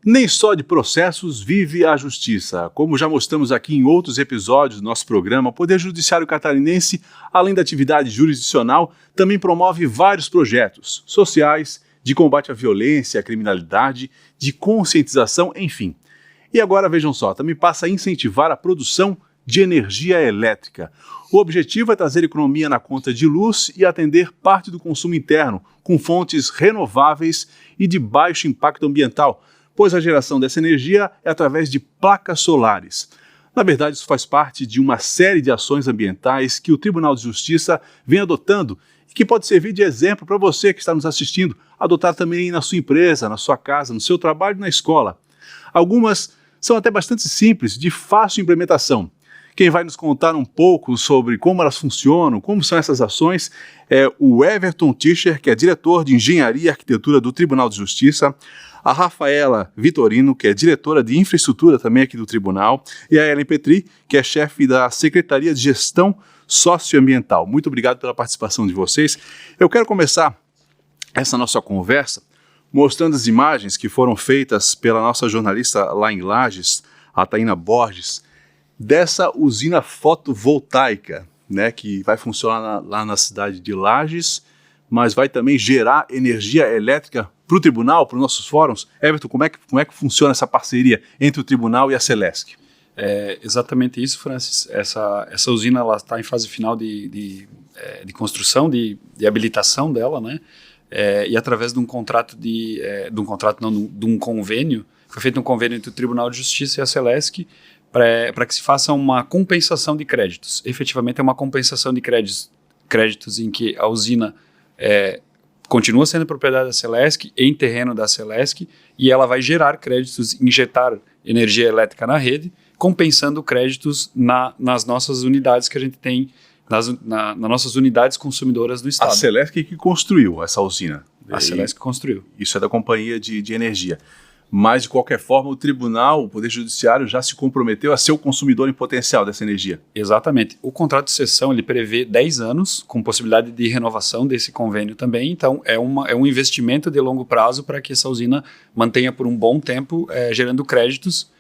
Nem só de processos vive a justiça. Como já mostramos aqui em outros episódios do nosso programa, o Poder Judiciário Catarinense, além da atividade jurisdicional, também promove vários projetos sociais, de combate à violência, à criminalidade, de conscientização, enfim. E agora vejam só, também passa a incentivar a produção de energia elétrica. O objetivo é trazer economia na conta de luz e atender parte do consumo interno, com fontes renováveis e de baixo impacto ambiental, pois a geração dessa energia é através de placas solares. Na verdade, isso faz parte de uma série de ações ambientais que o Tribunal de Justiça vem adotando e que pode servir de exemplo para você que está nos assistindo, adotar também na sua empresa, na sua casa, no seu trabalho e na escola. Algumas são até bastante simples, de fácil implementação. Quem vai nos contar um pouco sobre como elas funcionam, como são essas ações, é o Everton Tischer, que é diretor de Engenharia e Arquitetura do Tribunal de Justiça, a Rafaela Vitorino, que é diretora de Infraestrutura também aqui do Tribunal, e a Ellen Petri, que é chefe da Secretaria de Gestão Socioambiental. Muito obrigado pela participação de vocês. Eu quero começar essa nossa conversa mostrando as imagens que foram feitas pela nossa jornalista lá em Lages, a Taina Borges, dessa usina fotovoltaica, né, que vai funcionar lá na cidade de Lages, mas vai também gerar energia elétrica para o tribunal, para os nossos fóruns. Everton, como é que funciona essa parceria entre o tribunal e a Celesc? É exatamente isso, Francis. Essa usina está em fase final de construção, de habilitação dela, né? E através de um convênio, foi feito um convênio entre o Tribunal de Justiça e a Celesc para que se faça uma compensação de créditos. Efetivamente é uma compensação de créditos em que a usina continua sendo propriedade da Celesc, em terreno da Celesc, e ela vai gerar créditos, injetar energia elétrica na rede, compensando créditos nas nossas unidades que a gente tem, nas nossas unidades consumidoras do Estado. A Celesc que construiu essa usina. A Celesc construiu. Isso é da Companhia de Energia. Mas, de qualquer forma, o Tribunal, o Poder Judiciário, já se comprometeu a ser o consumidor em potencial dessa energia. Exatamente. O contrato de cessão ele prevê 10 anos, com possibilidade de renovação desse convênio também. Então, é um investimento de longo prazo para que essa usina mantenha por um bom tempo gerando créditos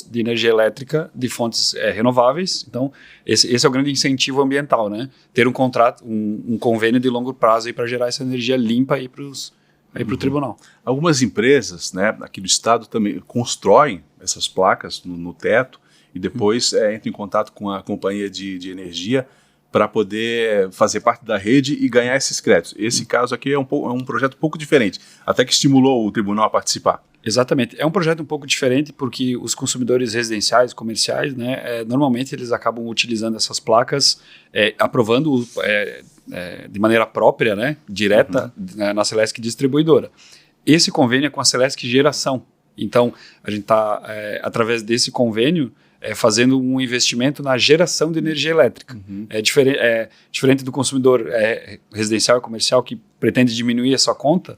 de energia elétrica de fontes renováveis. Então, esse é o grande incentivo ambiental, né? Ter um contrato, um convênio de longo prazo para gerar essa energia limpa aí para o tribunal. Algumas empresas, né, aqui do estado também constroem essas placas no teto e depois entram em contato com a companhia de energia para poder fazer parte da rede e ganhar esses créditos. Esse caso aqui é um projeto um pouco diferente, até que estimulou o tribunal a participar. Exatamente. É um projeto um pouco diferente porque os consumidores residenciais, comerciais, né, normalmente eles acabam utilizando essas placas, aprovando de maneira própria, né, direta, na Celesc Distribuidora. Esse convênio é com a Celesc Geração. Então, a gente está, através desse convênio, fazendo um investimento na geração de energia elétrica. É diferente do consumidor residencial e comercial que pretende diminuir a sua conta,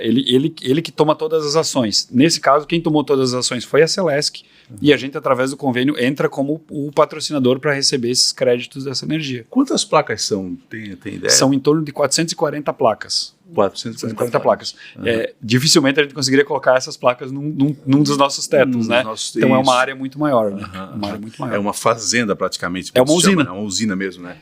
ele que toma todas as ações. Nesse caso, quem tomou todas as ações foi a Celesc, e a gente, através do convênio, entra como o patrocinador para receber esses créditos dessa energia. Quantas placas são? Tem ideia? São em torno de 440 placas. 440 placas. Dificilmente a gente conseguiria colocar essas placas num dos nossos tetos, né? Então é uma área muito maior, né? Uma área muito maior. É uma fazenda praticamente. É uma usina. É uma usina mesmo, né?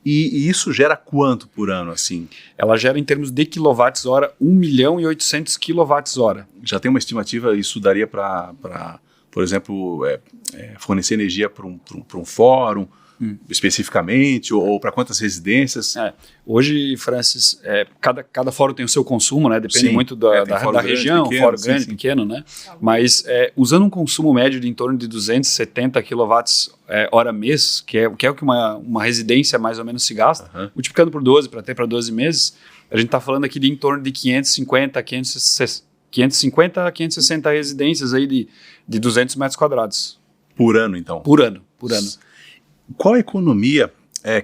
E isso gera quanto por ano, assim? Ela gera, em termos de quilowatts-hora, 1.800.000 kWh. Já tem uma estimativa, isso daria para por exemplo, fornecer energia para um fórum, especificamente, ou para quantas residências? Hoje, Francis, cada fórum tem o seu consumo, né? Depende muito da região, pequeno, fórum grande, pequeno, né? Mas usando um consumo médio de em torno de 270 kWh mês, que é o que uma residência mais ou menos se gasta, multiplicando por 12 para ter para 12 meses, a gente está falando aqui de em torno de 550 a 560 residências aí de 200 metros quadrados. Por ano, então? Por ano. Qual a economia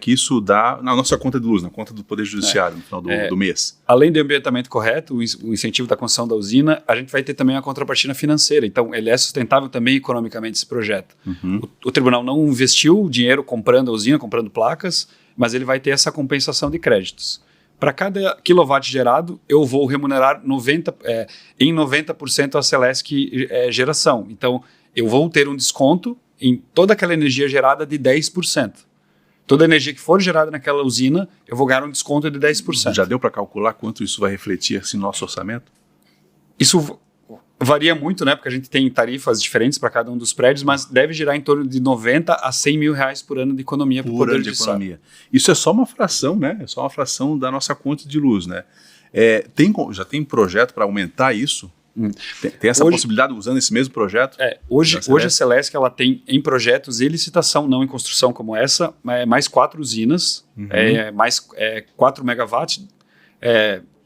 que isso dá na nossa conta de luz, na conta do Poder Judiciário, no final do mês. Além do ambientamento correto, o incentivo da construção da usina, a gente vai ter também a contrapartida financeira. Então, ele é sustentável também economicamente, esse projeto. O tribunal não investiu dinheiro comprando a usina, comprando placas, mas ele vai ter essa compensação de créditos. Para cada quilowatt gerado, eu vou remunerar em 90% a Celesc Geração. Então, eu vou ter um desconto em toda aquela energia gerada de 10%. Toda a energia que for gerada naquela usina, eu vou ganhar um desconto de 10%. Já deu para calcular quanto isso vai refletir assim, no nosso orçamento? Isso varia muito, né? Porque a gente tem tarifas diferentes para cada um dos prédios, mas deve gerar em torno de 90 a 100 mil reais por ano de economia para o Poder Judiciário. Isso é só uma fração, né? É só uma fração da nossa conta de luz, né? Já tem projeto para aumentar isso? Tem essa possibilidade usando esse mesmo projeto? Hoje a Celesc ela tem em projetos e licitação, não em construção como essa, mais 4 usinas, mais 4 megawatts.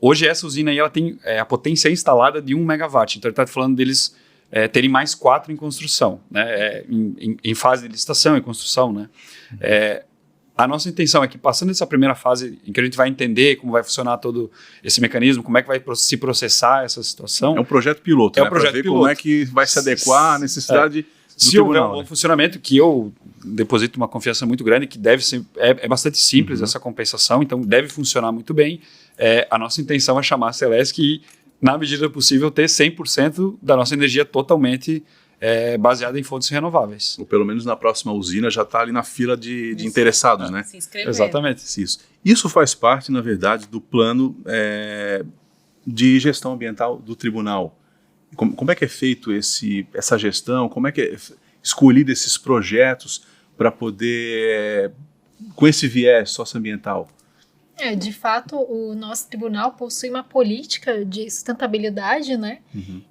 Hoje essa usina aí ela tem a potência instalada de 1 megawatt, então ele está falando deles terem mais 4 em construção, né? Em fase de licitação e construção. Né? A nossa intenção é que, passando essa primeira fase em que a gente vai entender como vai funcionar todo esse mecanismo, como é que vai se processar essa situação... É um projeto piloto, um projeto piloto. Como é que vai se adequar à necessidade do se tribunal. houver um bom funcionamento, que eu deposito uma confiança muito grande, que deve ser... É bastante simples essa compensação, então deve funcionar muito bem. A nossa intenção é chamar a Celesc e, na medida possível, ter 100% da nossa energia totalmente... baseada em fontes renováveis. Ou pelo menos na próxima usina já está ali na fila de interessados, né? Se inscrever. Exatamente. Isso faz parte, na verdade, do plano de gestão ambiental do tribunal. Como é que é feito essa gestão? Como é que é escolhido esses projetos para poder, com esse viés socioambiental? De fato, o nosso tribunal possui uma política de sustentabilidade, né?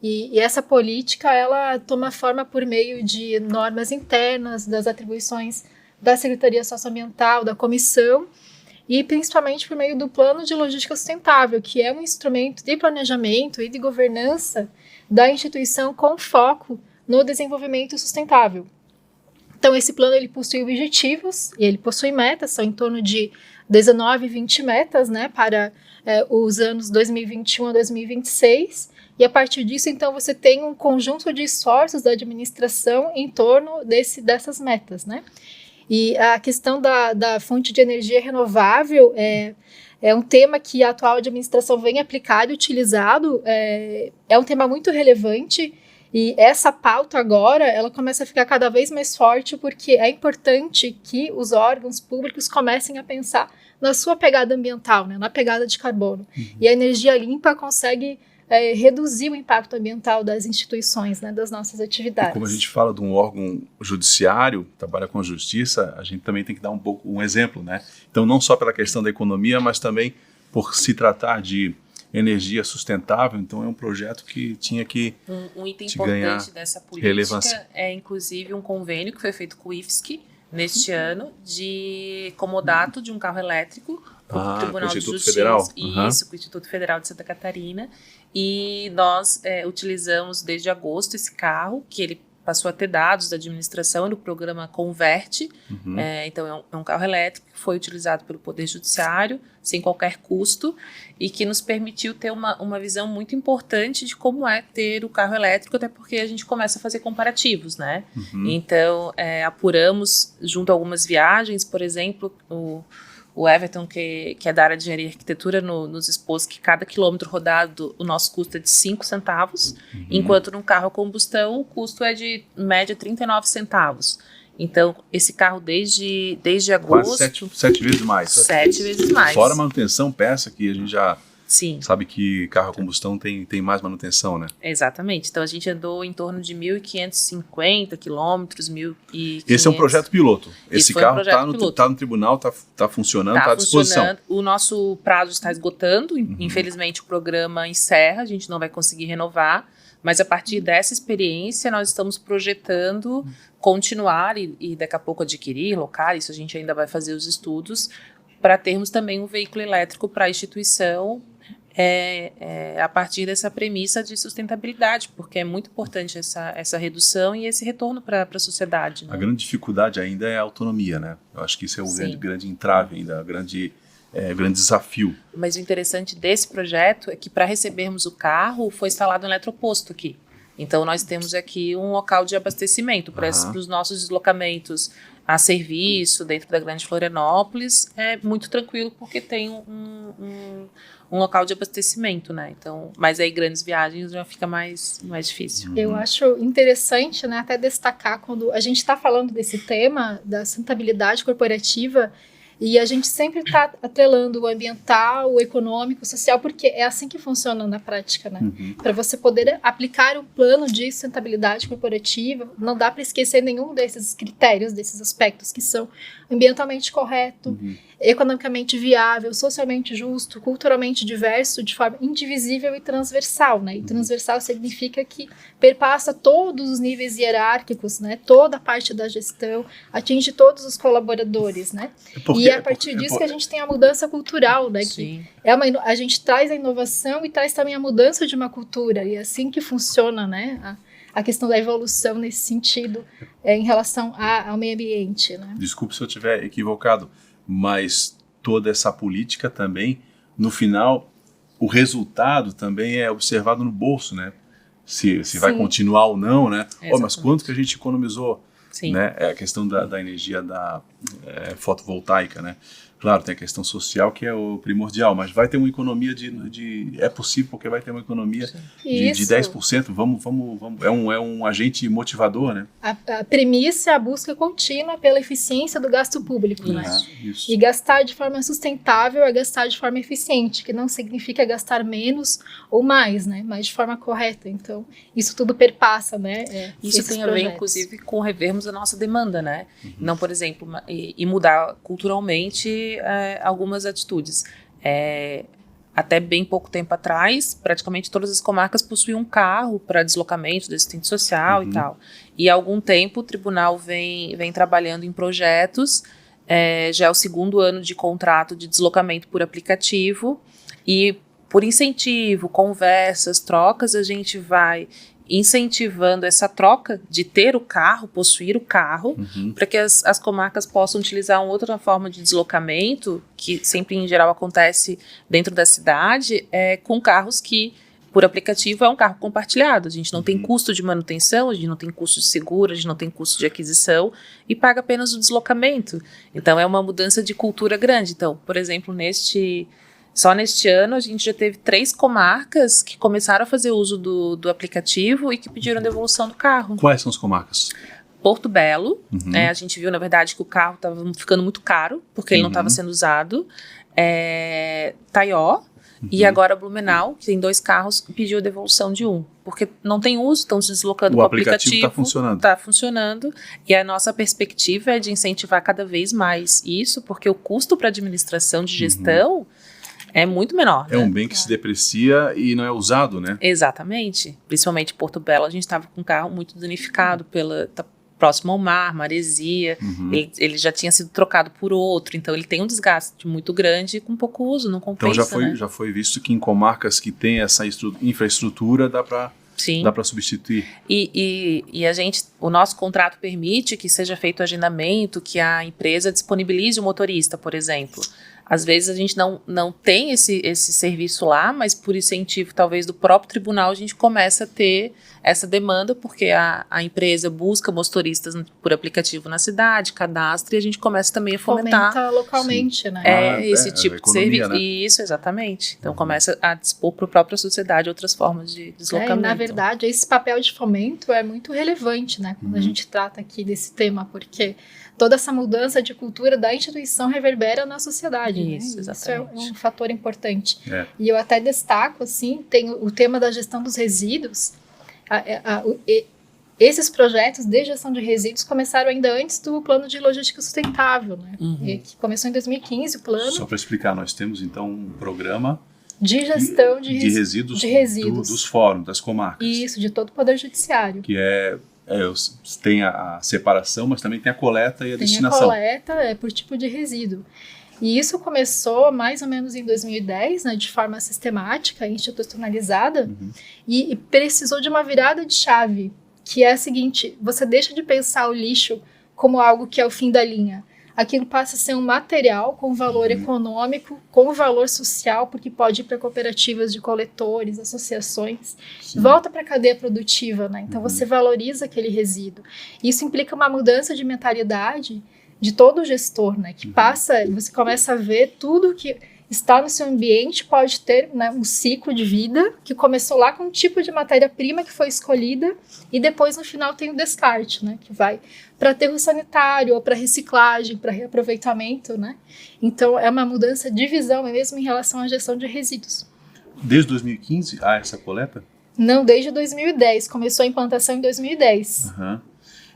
E essa política, ela toma forma por meio de normas internas, das atribuições da Secretaria Socioambiental, da comissão, e principalmente por meio do Plano de Logística Sustentável, que é um instrumento de planejamento e de governança da instituição com foco no desenvolvimento sustentável. Então, esse plano ele possui objetivos e ele possui metas, são em torno de 19, 20 metas, né, para os anos 2021 a 2026, e a partir disso, então, você tem um conjunto de esforços da administração em torno dessas metas, né. E a questão da fonte de energia renovável é um tema que a atual administração vem aplicado e utilizado, é um tema muito relevante. E essa pauta agora, ela começa a ficar cada vez mais forte porque é importante que os órgãos públicos comecem a pensar na sua pegada ambiental, né, na pegada de carbono. E a energia limpa consegue reduzir o impacto ambiental das instituições, né, das nossas atividades. E como a gente fala de um órgão judiciário, trabalha com a justiça, a gente também tem que dar um exemplo, né? Então, não só pela questão da economia, mas também por se tratar de energia sustentável, então é um projeto que tinha que um item importante dessa política relevância. É inclusive um convênio que foi feito com o IFSC neste ano de comodato de um carro elétrico para o Tribunal de Justiça. Federal. Isso, com o Instituto Federal de Santa Catarina, e nós utilizamos desde agosto esse carro, que ele passou a ter dados da administração no programa Converte. Então é um carro elétrico que foi utilizado pelo Poder Judiciário sem qualquer custo e que nos permitiu ter uma visão muito importante de como é ter o carro elétrico, até porque a gente começa a fazer comparativos, né? Então apuramos junto a algumas viagens, por exemplo, o Everton, que é da área de engenharia e arquitetura, nos expôs que cada quilômetro rodado o nosso custo é de 5 centavos, enquanto num carro a combustão o custo é de média 39 centavos. Então, esse carro desde agosto... Quase 7 vezes mais. 7 vezes mais. Fora a manutenção, peça que a gente já... Sim. Sabe que carro a combustão tem mais manutenção, né? Exatamente. Então, a gente andou em torno de 1.550 quilômetros, 1.500. Esse é um projeto piloto. Esse carro está no tribunal, está funcionando, está à disposição. O nosso prazo está esgotando. Infelizmente, o programa encerra. A gente não vai conseguir renovar. Mas, a partir dessa experiência, nós estamos projetando continuar e daqui a pouco adquirir, locar. Isso a gente ainda vai fazer os estudos para termos também um veículo elétrico para a instituição a partir dessa premissa de sustentabilidade, porque é muito importante essa redução e esse retorno para a sociedade. Né? A grande dificuldade ainda é a autonomia, né? Eu acho que isso é o grande entrave ainda, grande desafio. Mas o interessante desse projeto é que para recebermos o carro foi instalado um eletroposto aqui. Então nós temos aqui um local de abastecimento para os nossos deslocamentos a serviço dentro da Grande Florianópolis. É muito tranquilo porque tem um local de abastecimento, né? Então, mas aí grandes viagens já fica mais difícil. Eu acho interessante, né, até destacar quando a gente está falando desse tema da sustentabilidade corporativa. E a gente sempre está atrelando o ambiental, o econômico, o social, porque é assim que funciona na prática, né? Para você poder aplicar um plano de sustentabilidade corporativa, não dá para esquecer nenhum desses critérios, desses aspectos que são ambientalmente correto, economicamente viável, socialmente justo, culturalmente diverso, de forma indivisível e transversal, né? E transversal significa que perpassa todos os níveis hierárquicos, né? Toda a parte da gestão, atinge todos os colaboradores, né? E a partir disso que a gente tem a mudança cultural, né? Que a gente traz a inovação e traz também a mudança de uma cultura, e é assim que funciona, né? A questão da evolução nesse sentido em relação ao meio ambiente, né? Desculpe se eu estiver equivocado, mas toda essa política também, no final, o resultado também é observado no bolso, né? Se vai continuar ou não, né? Mas quanto que a gente economizou? Né? É a questão da energia fotovoltaica, né? Claro, tem a questão social que é o primordial, mas vai ter uma economia é possível porque vai ter uma economia de 10%, vamos, é um agente motivador, né? A premissa é a busca contínua pela eficiência do gasto público, né? Isso. E gastar de forma sustentável é gastar de forma eficiente, que não significa gastar menos ou mais, né? Mas de forma correta. Então, isso tudo perpassa, né? Isso tem a ver, inclusive, com revermos a nossa demanda, né? Não, por exemplo, e mudar culturalmente algumas atitudes. Até bem pouco tempo atrás, praticamente todas as comarcas possuíam um carro para deslocamento de assistente social e tal. E há algum tempo o tribunal vem trabalhando em projetos, já é o 2º ano de contrato de deslocamento por aplicativo, e por incentivo, conversas, trocas, a gente vai incentivando essa troca de ter o carro, possuir o carro, para que as comarcas possam utilizar uma outra forma de deslocamento, que sempre em geral acontece dentro da cidade, com carros que, por aplicativo, é um carro compartilhado. A gente não tem custo de manutenção, a gente não tem custo de seguro, a gente não tem custo de aquisição e paga apenas o deslocamento. Então é uma mudança de cultura grande. Então, por exemplo, só neste ano, a gente já teve 3 comarcas que começaram a fazer uso do aplicativo e que pediram devolução do carro. Quais são as comarcas? Porto Belo, a gente viu, na verdade, que o carro estava ficando muito caro, porque ele não estava sendo usado. Taió e agora Blumenau, que tem 2 carros, pediu a devolução de um, porque não tem uso, estão se deslocando com o aplicativo. Está funcionando. Está funcionando, e a nossa perspectiva é de incentivar cada vez mais isso, porque o custo para administração de gestão é muito menor. É um bem que se deprecia e não é usado, né? Exatamente. Principalmente em Porto Belo, a gente estava com um carro muito danificado, tá próximo ao mar, maresia. Ele já tinha sido trocado por outro, então ele tem um desgaste muito grande com pouco uso, não compensa. Então já foi visto que em comarcas que tem essa infraestrutura dá para substituir. E o nosso contrato permite que seja feito o agendamento, que a empresa disponibilize o motorista, por exemplo. Às vezes a gente não tem esse serviço lá, mas por incentivo talvez do próprio tribunal a gente começa a ter essa demanda, porque a empresa busca motoristas por aplicativo na cidade, cadastra, e a gente começa também a fomentar. Fomenta localmente, né? Esse tipo de serviço. Né? Isso, exatamente. Então começa a dispor para a própria sociedade outras formas de deslocamento. E, na verdade, esse papel de fomento é muito relevante, né? Quando a gente trata aqui desse tema, porque toda essa mudança de cultura da instituição reverbera na sociedade. Isso, né? exatamente. Isso é um fator importante. E eu até destaco, assim, tem o tema da gestão dos resíduos. Esses projetos de gestão de resíduos começaram ainda antes do plano de logística sustentável, né? Que começou em 2015 o plano. Só para explicar, nós temos então um programa de gestão de resíduos dos fóruns, das comarcas. Isso, de todo o Poder Judiciário. Que tem a separação, mas também tem a coleta e a destinação. Tem a coleta por tipo de resíduo. E isso começou mais ou menos em 2010, né, de forma sistemática, institucionalizada, e precisou de uma virada de chave, que é a seguinte: você deixa de pensar o lixo como algo que é o fim da linha. Aquilo passa a ser um material com valor econômico, com valor social, porque pode ir para cooperativas de coletores, associações, volta para a cadeia produtiva, né? Então você valoriza aquele resíduo. Isso implica uma mudança de mentalidade de todo o gestor, né? Que você começa a ver tudo que está no seu ambiente pode ter, né, um ciclo de vida que começou lá com um tipo de matéria-prima que foi escolhida e depois no final tem o descarte, né, que vai para aterro sanitário ou para reciclagem, para reaproveitamento, né? Então é uma mudança de visão mesmo em relação à gestão de resíduos. Desde 2015 há essa coleta? Não, desde 2010. Começou a implantação em 2010.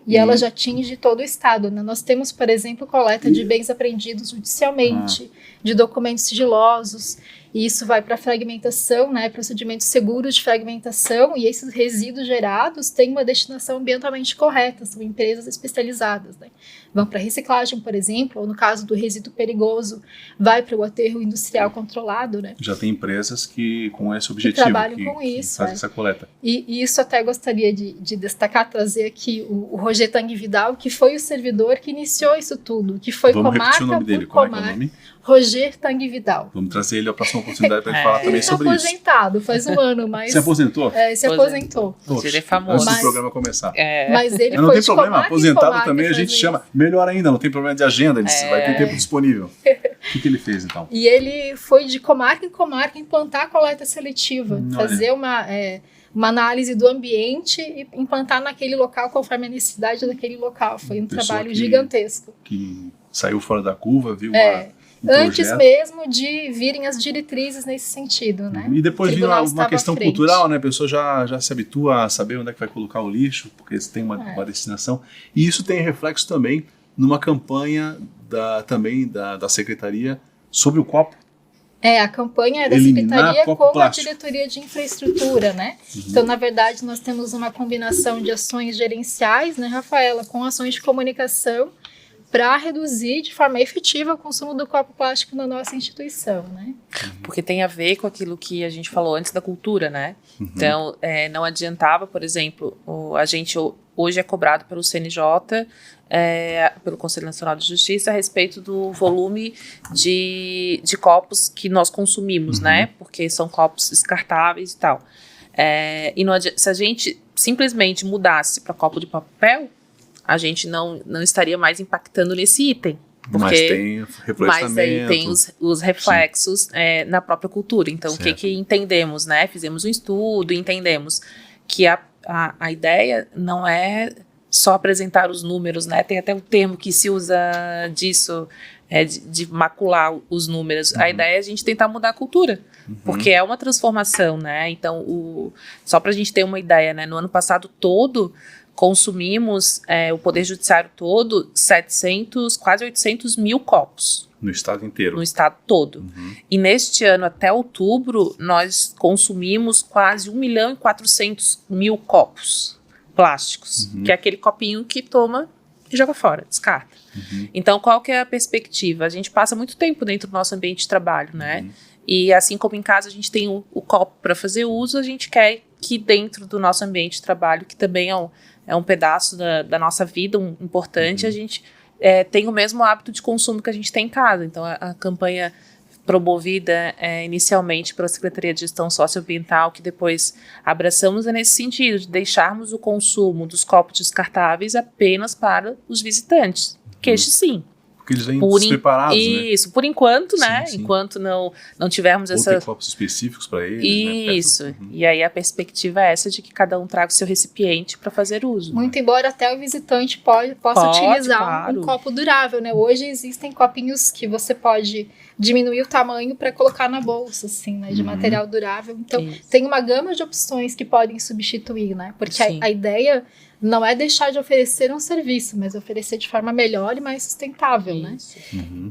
E ela já atinge todo o estado, né? Nós temos, por exemplo, coleta de bens apreendidos judicialmente, de documentos sigilosos, e isso vai para fragmentação, né? Procedimentos seguros de fragmentação, e esses resíduos gerados têm uma destinação ambientalmente correta, são empresas especializadas, né? Vão para reciclagem, por exemplo, ou no caso do resíduo perigoso, vai para o aterro industrial controlado, né? Já tem empresas que com esse objetivo, que trabalham com isso, fazem essa coleta. E isso até gostaria de destacar, trazer aqui o Roger Tang Vidal, que foi o servidor que iniciou isso tudo, que foi Vamos comarca repetir o nome dele, como é que é o nome? Roger Tang Vidal. Vamos trazer ele à próxima oportunidade para ele falar também sobre isso. Ele está aposentado, faz um ano, mas... Se aposentou? Se aposentou. Poxa, ele é famoso. Antes do programa começar. Mas ele não foi tem problema, comarca aposentado também a gente chama. Melhor ainda, não tem problema de agenda, ele vai ter tempo disponível. O que ele fez então? E ele foi de comarca em comarca implantar a coleta seletiva, fazer uma análise do ambiente e implantar naquele local conforme a necessidade daquele local. Foi um trabalho gigantesco. Que saiu fora da curva, viu? Antes mesmo de virem as diretrizes nesse sentido, né? E depois viu uma questão cultural, né? A pessoa já se habitua a saber onde é que vai colocar o lixo, porque tem uma destinação. E isso tem reflexo também numa campanha também da Secretaria sobre o copo. A campanha é da Secretaria com a Diretoria de Infraestrutura, né? Então, na verdade, nós temos uma combinação de ações gerenciais, né, Rafaela, com ações de comunicação para reduzir de forma efetiva o consumo do copo plástico na nossa instituição, né? Porque tem a ver com aquilo que a gente falou antes da cultura, né? Então, não adiantava, por exemplo, a gente hoje é cobrado pelo CNJ, pelo Conselho Nacional de Justiça, a respeito do volume de copos que nós consumimos, né? Porque são copos descartáveis e tal. E não adianta, se a gente simplesmente mudasse para copo de papel, a gente não estaria mais impactando nesse item. Mas tem reflorestamento. Mas aí tem os reflexos na própria cultura. Então, o que entendemos, né? Fizemos um estudo e entendemos que a ideia não é só apresentar os números, né? Tem até um termo que se usa disso, de macular os números. A ideia é a gente tentar mudar a cultura, porque é uma transformação, né? Então, só para a gente ter uma ideia, né? No ano passado todo, consumimos, o Poder Judiciário todo, quase 800 mil copos. No estado inteiro. No estado todo. E neste ano, até outubro, nós consumimos quase 1.400.000 copos plásticos, que é aquele copinho que toma e joga fora, descarta. Então, qual que é a perspectiva? A gente passa muito tempo dentro do nosso ambiente de trabalho, né? E assim como em casa a gente tem o copo para fazer uso, a gente quer que dentro do nosso ambiente de trabalho, que também é um pedaço da nossa vida importante, a gente tem o mesmo hábito de consumo que a gente tem em casa. Então, a campanha promovida inicialmente pela Secretaria de Gestão Socioambiental, que depois abraçamos, é nesse sentido, de deixarmos o consumo dos copos descartáveis apenas para os visitantes, que este sim. Porque eles vêm despreparados, né? Isso, por enquanto, né? Sim. Enquanto não tivermos Ou ter copos específicos para eles, isso, né? E aí a perspectiva é essa de que cada um traga o seu recipiente para fazer uso. Muito embora até o visitante possa utilizar um copo durável, né? Hoje existem copinhos que você pode diminuir o tamanho para colocar na bolsa, assim, né? De material durável. Então, tem uma gama de opções que podem substituir, né? Porque a ideia não é deixar de oferecer um serviço, mas oferecer de forma melhor e mais sustentável, né?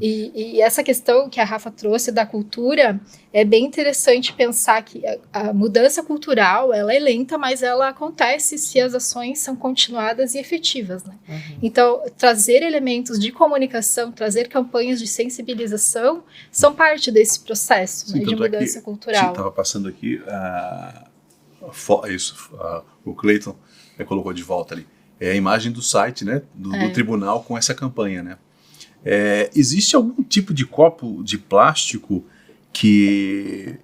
E essa questão que a Rafa trouxe da cultura, é bem interessante pensar que a mudança cultural, ela é lenta, mas ela acontece se as ações são continuadas e efetivas, né? Então, trazer elementos de comunicação, trazer campanhas de sensibilização, são parte desse processo, né, de mudança cultural. Estava passando aqui, o Cleiton colocou de volta ali, é a imagem do site, né, do tribunal com essa campanha, né? Existe algum tipo de copo de plástico que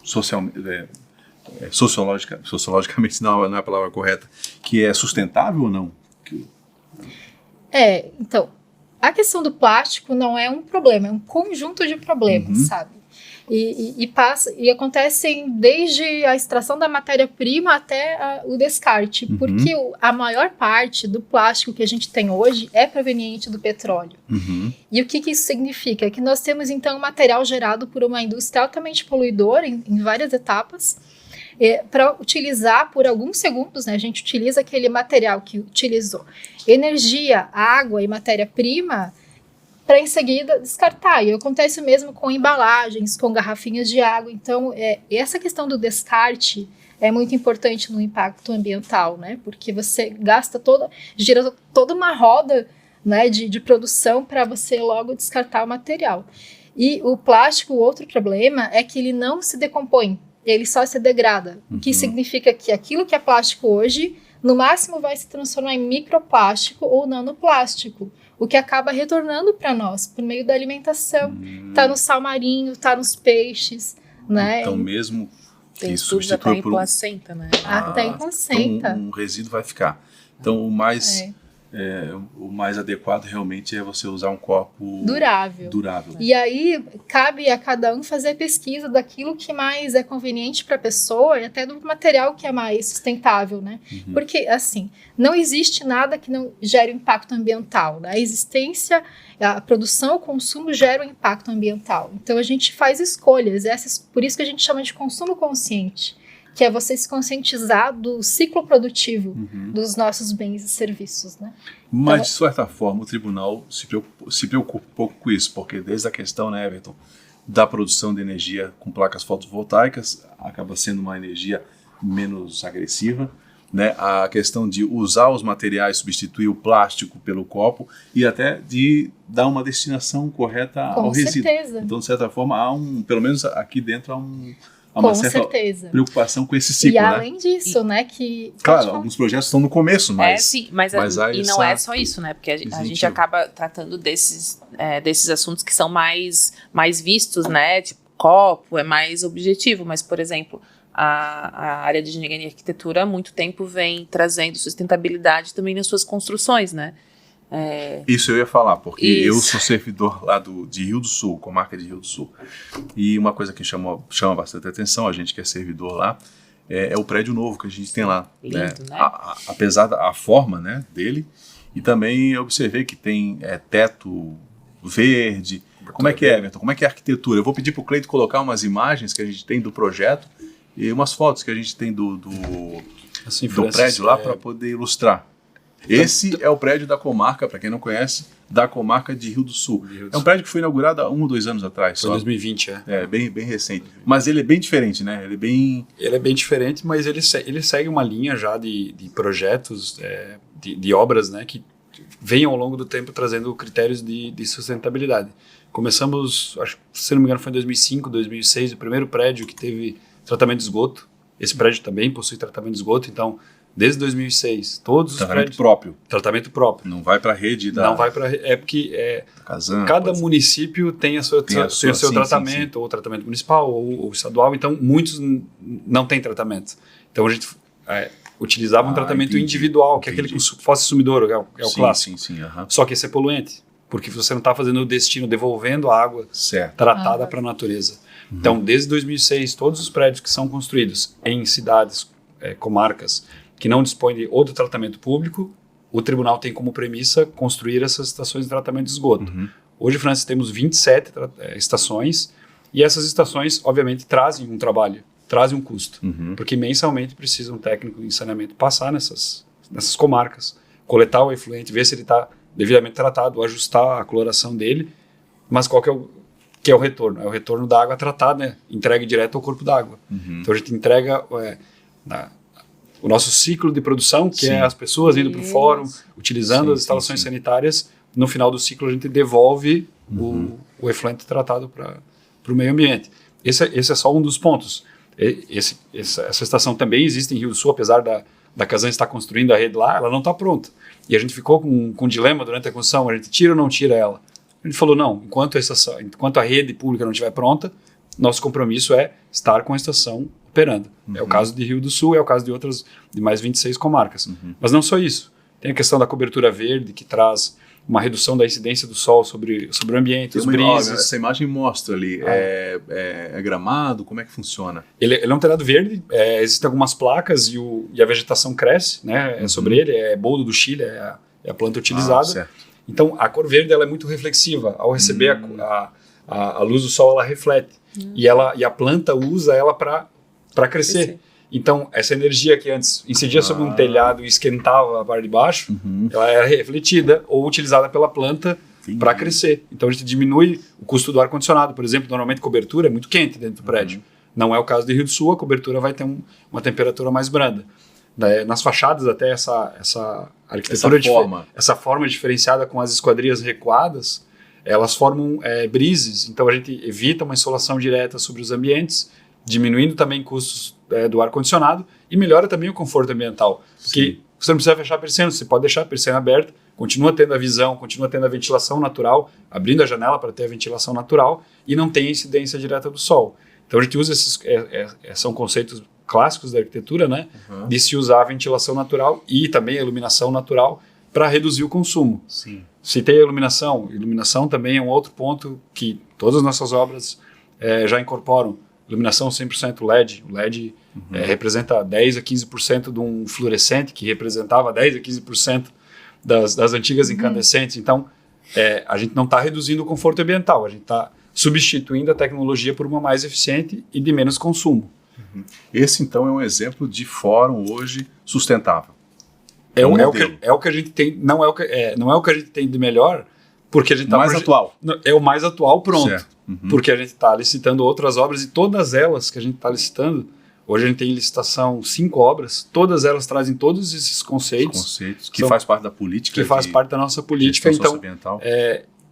sociologicamente não é a palavra correta, que é sustentável ou não? Então, a questão do plástico não é um problema, é um conjunto de problemas, sabe? E acontecem desde a extração da matéria-prima até o descarte, porque a maior parte do plástico que a gente tem hoje é proveniente do petróleo. E o que isso significa? Que nós temos, então, um material gerado por uma indústria altamente poluidora em várias etapas, para utilizar por alguns segundos, né? A gente utiliza aquele material que utilizou energia, água e matéria-prima para em seguida descartar. E acontece mesmo com embalagens, com garrafinhas de água. Então, essa questão do descarte é muito importante no impacto ambiental, né? Porque você gira toda uma roda, né, de produção para você logo descartar o material. E o plástico, outro problema é que ele não se decompõe, ele só se degrada. O que significa que aquilo que é plástico hoje, no máximo vai se transformar em microplástico ou nanoplástico, o que acaba retornando para nós por meio da alimentação. Está no sal marinho, está nos peixes, né? Então mesmo tem estudos até em placenta, né? Até em placenta. Então um resíduo vai ficar. Então o mais adequado realmente é você usar um copo durável. E aí cabe a cada um fazer a pesquisa daquilo que mais é conveniente para a pessoa e até do material que é mais sustentável, né? Porque, assim, não existe nada que não gere impacto ambiental, né? A existência, a produção, o consumo gera um impacto ambiental. Então a gente faz escolhas, por isso que a gente chama de consumo consciente, que é você se conscientizar do ciclo produtivo dos nossos bens e serviços, né? Mas, então, de certa forma, o tribunal se preocupa um pouco com isso, porque desde a questão, né, Everton, da produção de energia com placas fotovoltaicas, acaba sendo uma energia menos agressiva, né? A questão de usar os materiais, substituir o plástico pelo copo e até de dar uma destinação correta ao resíduo. Certeza. Então, de certa forma, pelo menos aqui dentro, há uma certa preocupação com esse ciclo, e além disso, né, que... Claro, alguns projetos estão no começo, mas... sim, mas e não é só isso, né, porque a gente acaba tratando desses assuntos que são mais vistos, né, tipo copo, é mais objetivo, mas, por exemplo, a área de engenharia e arquitetura há muito tempo vem trazendo sustentabilidade também nas suas construções, né. Isso eu ia falar, porque eu sou servidor lá de Rio do Sul, comarca de Rio do Sul. E uma coisa que chama bastante atenção, a gente que é servidor lá, é o prédio novo que a gente tem lá. Lindo, né? Apesar da forma, né, dele, e também eu observei que tem teto verde. Como é que é, Everton? Como é que é a arquitetura? Eu vou pedir para o Cleiton colocar umas imagens que a gente tem do projeto e umas fotos que a gente tem do prédio lá para poder ilustrar. Esse é o prédio da comarca, para quem não conhece, da comarca de Rio do Sul. É um prédio que foi inaugurado há 1 ou 2 anos atrás. Foi em 2020, bem recente. Mas ele é bem diferente, né? Ele é bem diferente, mas ele segue uma linha já de projetos, de obras, né, que vêm ao longo do tempo trazendo critérios de sustentabilidade. Começamos, acho, se não me engano, foi em 2005, 2006, o primeiro prédio que teve tratamento de esgoto. Esse prédio também possui tratamento de esgoto, então... Desde 2006, todos os prédios... Tratamento próprio. Não vai para a rede Não vai para... porque cada município tem o seu tratamento, ou tratamento municipal, ou estadual, então muitos não têm tratamento. Então a gente utilizava um tratamento individual, que é aquele que fosse sumidor, é o clássico. Sim, Só que esse é poluente, porque você não está fazendo o destino, devolvendo a água tratada para a natureza. Então, desde 2006, todos os prédios que são construídos em cidades, comarcas, que não dispõe de outro tratamento público, o tribunal tem como premissa construir essas estações de tratamento de esgoto. Hoje, França, temos 27 estações, e essas estações, obviamente, trazem um trabalho. trazem um custo, porque mensalmente precisa um técnico em saneamento passar nessas comarcas, coletar o efluente, ver se ele está devidamente tratado, ajustar a coloração dele, mas qual que é o retorno? É o retorno da água tratada, né? Entregue direto ao corpo d'água. Então a gente entrega o nosso ciclo de produção, que é as pessoas indo para o fórum, utilizando as instalações sanitárias, no final do ciclo a gente devolve o efluente tratado para o meio ambiente. Esse é só um dos pontos. Essa estação também existe em Rio do Sul, apesar da Casan estar construindo a rede lá, ela não está pronta. E a gente ficou com um dilema durante a construção, a gente tira ou não tira ela? A gente falou, não, enquanto a rede pública não estiver pronta, nosso compromisso é estar com a estação operando. É o caso de Rio do Sul, é o caso de mais 26 comarcas. Mas não só isso. Tem a questão da cobertura verde, que traz uma redução da incidência do sol sobre o ambiente, os brises. Essa imagem mostra ali, é gramado, como é que funciona? Ele é um telhado verde, existem algumas placas e a vegetação cresce, né, sobre ele, é boldo do Chile, é a planta utilizada. Certo. Então, a cor verde ela é muito reflexiva. Ao receber a luz do sol, ela reflete. E a planta usa ela para crescer. Então, essa energia que antes incidia sobre um telhado e esquentava a parte de baixo, ela é refletida ou utilizada pela planta para crescer. Então, a gente diminui o custo do ar-condicionado. Por exemplo, normalmente cobertura é muito quente dentro do prédio. Não é o caso de Rio do Sul, a cobertura vai ter uma temperatura mais branda. Nas fachadas, até essa arquitetura, essa forma diferenciada com as esquadrias recuadas, elas formam brises. Então, a gente evita uma insolação direta sobre os ambientes, diminuindo também custos do ar-condicionado e melhora também o conforto ambiental. Porque você não precisa fechar a persiana, você pode deixar a persiana aberta, continua tendo a visão, continua tendo a ventilação natural, abrindo a janela para ter a ventilação natural e não tem incidência direta do sol. Então a gente usa são conceitos clássicos da arquitetura, né? De se usar a ventilação natural e também a iluminação natural para reduzir o consumo. Se tem a iluminação também é um outro ponto que todas as nossas obras já incorporam. Iluminação 100% LED. O LED representa 10 a 15% de um fluorescente, que representava 10 a 15% das antigas incandescentes. Então, a gente não está reduzindo o conforto ambiental, a gente está substituindo a tecnologia por uma mais eficiente e de menos consumo. Esse, então, é um exemplo de fórum hoje sustentável. É o que a gente tem, não é o que a gente tem de melhor, porque a gente está... mais atual. É o mais atual, pronto. Certo. Porque a gente está licitando outras obras e todas elas que a gente está licitando, hoje a gente tem em licitação 5 obras, todas elas trazem todos esses conceitos. Que faz parte da política. Que faz parte da nossa política. Então,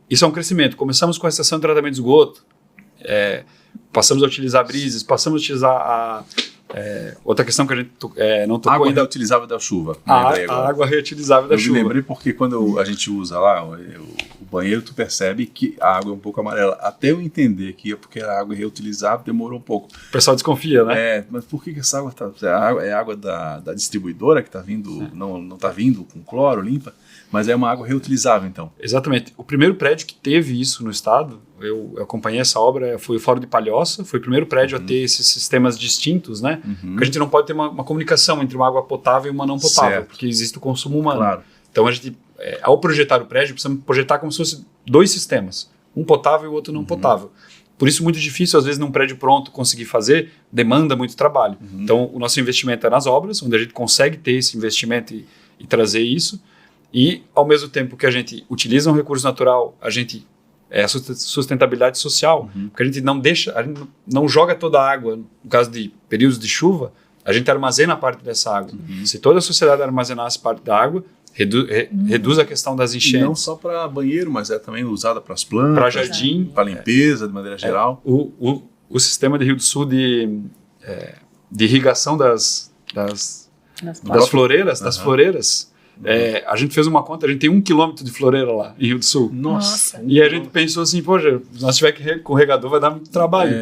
isso é um crescimento. Começamos com a estação de tratamento de esgoto, passamos a utilizar brises, passamos a utilizar outra questão que a gente não tocou água ainda. reutilizável da chuva. A água reutilizável da chuva. Eu me lembrei porque quando a gente usa lá o banheiro, tu percebe que a água é um pouco amarela. Até eu entender que é porque a água é reutilizável, demorou um pouco. O pessoal desconfia, né? Mas por que essa água tá... É água da distribuidora que está vindo, não está vindo com cloro, limpa, mas é uma água reutilizável, então. Exatamente. O primeiro prédio que teve isso no estado, eu acompanhei essa obra, foi o Fórum de Palhoça, foi o primeiro prédio a ter esses sistemas distintos, né? Porque a gente não pode ter uma comunicação entre uma água potável e uma não potável, porque existe o consumo humano. Claro. Então a gente, ao projetar o prédio, precisamos projetar como se fosse 2 sistemas, um potável e o outro não potável. Por isso, muito difícil, às vezes, num prédio pronto conseguir fazer, demanda muito trabalho. Então, o nosso investimento é nas obras, onde a gente consegue ter esse investimento e trazer isso. E, ao mesmo tempo que a gente utiliza um recurso natural, a gente sustentabilidade social, porque a gente não joga toda a água, no caso de períodos de chuva, a gente armazena parte dessa água. Se toda a sociedade armazenasse parte da água, reduz a questão das enchentes. E não só para banheiro, mas é também usada para as plantas, para jardim, para limpeza, de maneira geral. O sistema de Rio do Sul de irrigação das floreiras, a gente fez uma conta, a gente tem 1 quilômetro de floreira lá em Rio do Sul. Nossa. E a gente pensou assim, poxa, se nós tiver que com regador vai dar muito trabalho.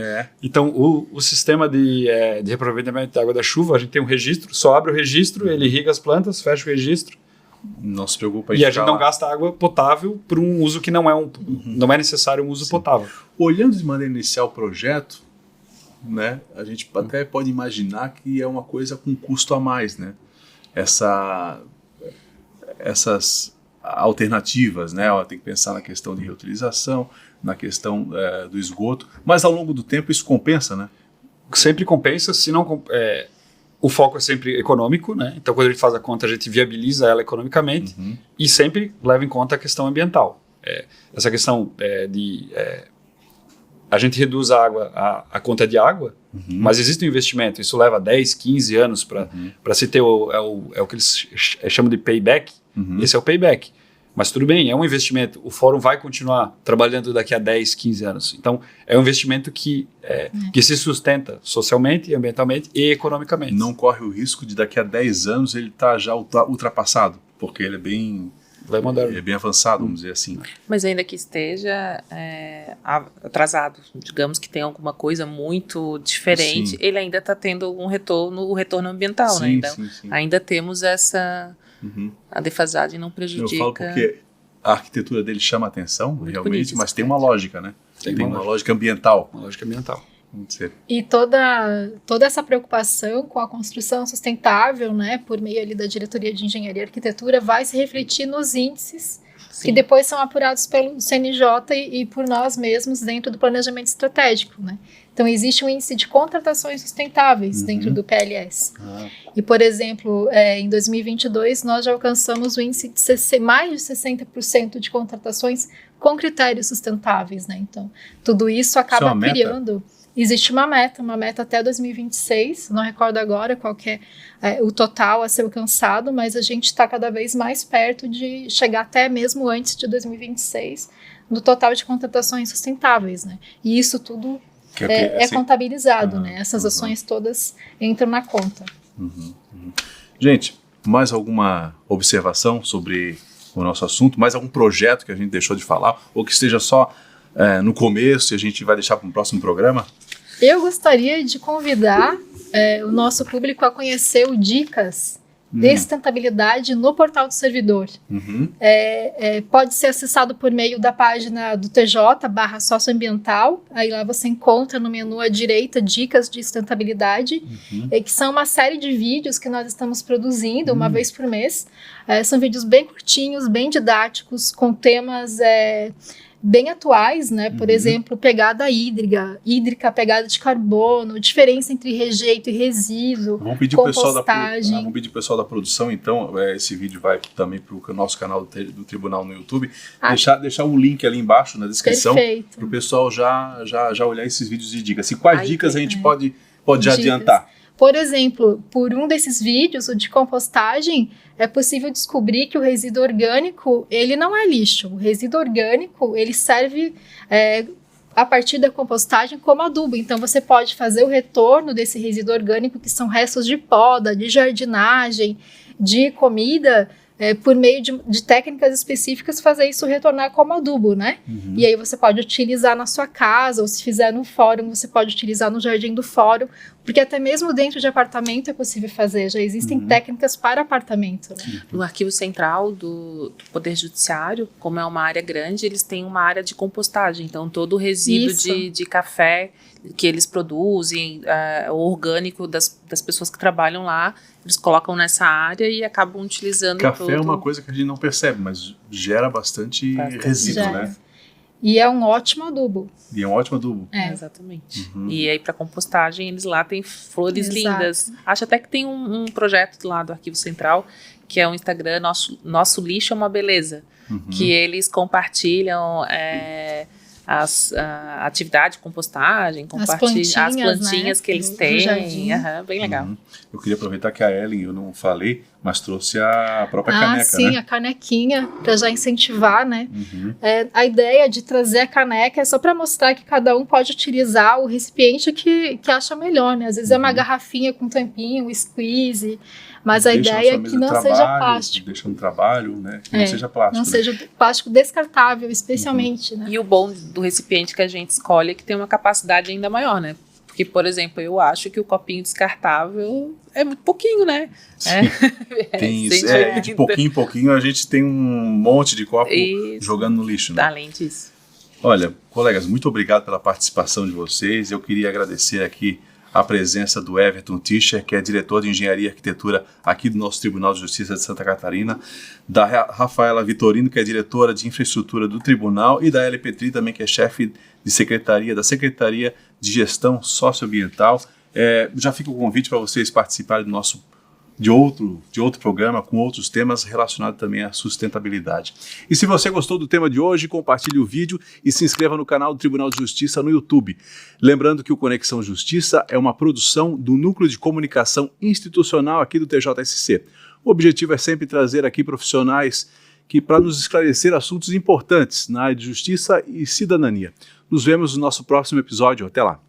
Então, o sistema de reaproveitamento da água da chuva, a gente tem um registro, só abre o registro, ele irriga as plantas, fecha o registro. Não se preocupa. E a gente não gasta água potável por um uso que não é necessário um uso potável. Olhando de maneira inicial o projeto, né, a gente até pode imaginar que é uma coisa com custo a mais, né? Essas alternativas, né? Tem que pensar na questão de reutilização, na questão do esgoto, mas ao longo do tempo isso compensa, né? sempre compensa, se não... o foco é sempre econômico, né? Então, quando a gente faz a conta, a gente viabiliza ela economicamente e sempre leva em conta a questão ambiental. Essa questão a gente reduz a conta de água, mas existe um investimento. Isso leva 10, 15 anos para se ter o que eles chamam de payback. Esse é o payback. Mas tudo bem, é um investimento. O fórum vai continuar trabalhando daqui a 10, 15 anos. Então, é um investimento que se sustenta socialmente, ambientalmente e economicamente. Não corre o risco de daqui a 10 anos ele estar já ultrapassado, porque ele é bem avançado, vamos dizer assim. Mas ainda que esteja atrasado, digamos que tem alguma coisa muito diferente, Sim. ele ainda está tendo o retorno ambiental, Sim, né? Então, sim. ainda temos essa... A defasagem não prejudica. Eu falo porque a arquitetura dele chama a atenção, Muito realmente, bonito mas esse tem uma lógica, né? Tem uma lógica ambiental. Uma lógica ambiental. Vamos dizer. E toda essa preocupação com a construção sustentável, né, por meio ali da Diretoria de Engenharia e Arquitetura, vai se refletir nos índices Sim. que depois são apurados pelo CNJ e por nós mesmos dentro do planejamento estratégico, né? Então, existe um índice de contratações sustentáveis dentro do PLS. E, por exemplo, em 2022, nós já alcançamos o índice de mais de 60% de contratações com critérios sustentáveis, né? Então, tudo isso acaba uma meta? criando... Existe uma meta até 2026, não recordo agora qual que é o total a ser alcançado, mas a gente está cada vez mais perto de chegar até mesmo antes de 2026, no total de contratações sustentáveis, né? E isso tudo é contabilizado, né? Essas ações todas entram na conta. Gente, mais alguma observação sobre o nosso assunto? Mais algum projeto que a gente deixou de falar? Ou que esteja só no começo e a gente vai deixar para um próximo programa? Eu gostaria de convidar o nosso público a conhecer o Dicas de Sustentabilidade no portal do servidor. Pode ser acessado por meio da página do TJ/socioambiental. Aí lá você encontra no menu à direita Dicas de Sustentabilidade, que são uma série de vídeos que nós estamos produzindo uma vez por mês. São vídeos bem curtinhos, bem didáticos, com temas... bem atuais, né? Por exemplo, pegada hídrica, pegada de carbono, diferença entre rejeito e resíduo, Vamos pedir compostagem. vamos pedir o pessoal da produção, então, esse vídeo vai também para o nosso canal do Tribunal no YouTube, deixar o link ali embaixo na descrição, para o pessoal já olhar esses vídeos de dicas. E quais dicas a gente pode já adiantar? Por exemplo, por um desses vídeos, o de compostagem, é possível descobrir que o resíduo orgânico, ele não é lixo. O resíduo orgânico, ele serve a partir da compostagem como adubo. Então, você pode fazer o retorno desse resíduo orgânico, que são restos de poda, de jardinagem, de comida, por meio de técnicas específicas, fazer isso retornar como adubo, né? E aí você pode utilizar na sua casa, ou se fizer no fórum, você pode utilizar no jardim do fórum, porque até mesmo dentro de apartamento é possível fazer, já existem técnicas para apartamento. Né? No Arquivo Central do Poder Judiciário, como é uma área grande, eles têm uma área de compostagem, então todo o resíduo de café que eles produzem, o orgânico das pessoas que trabalham lá, eles colocam nessa área e acabam utilizando Café é uma coisa que a gente não percebe, mas gera bastante resíduo, né? E é um ótimo adubo. Exatamente. E aí, para compostagem, eles lá têm flores lindas. Acho até que tem um projeto lá do Arquivo Central, que é o Instagram Nosso Lixo é uma Beleza, que eles compartilham a atividade de compostagem, as plantinhas, né, que eles têm. Bem legal. Eu queria aproveitar que a Ellen, eu não falei, mas trouxe a própria caneca, sim, né? A canequinha, para já incentivar, né? A ideia de trazer a caneca é só para mostrar que cada um pode utilizar o recipiente que acha melhor, né? Às vezes é uma garrafinha com tampinha, um squeeze, mas a ideia é que não seja plástico. Deixa no trabalho, né? Que não seja plástico. Não seja plástico descartável, especialmente, né? E o bom do recipiente que a gente escolhe é que tem uma capacidade ainda maior, né? Porque, por exemplo, eu acho que o copinho descartável é muito pouquinho, né? Tem isso. De pouquinho em pouquinho a gente tem um monte de copo jogando no lixo, né? Além disso. Olha, colegas, muito obrigado pela participação de vocês. Eu queria agradecer aqui a presença do Everton Tischer, que é diretor de Engenharia e Arquitetura aqui do nosso Tribunal de Justiça de Santa Catarina, da Rafaela Vitorino, que é diretora de Infraestrutura do Tribunal, e da Elia Petri, também, que é chefe de Secretaria, da Secretaria de Gestão Socioambiental. Já fica o convite para vocês participarem de outro programa com outros temas relacionados também à sustentabilidade. E se você gostou do tema de hoje, compartilhe o vídeo e se inscreva no canal do Tribunal de Justiça no YouTube. Lembrando que o Conexão Justiça é uma produção do Núcleo de Comunicação Institucional aqui do TJSC. O objetivo é sempre trazer aqui profissionais para nos esclarecer assuntos importantes na área de justiça e cidadania. Nos vemos no nosso próximo episódio. Até lá!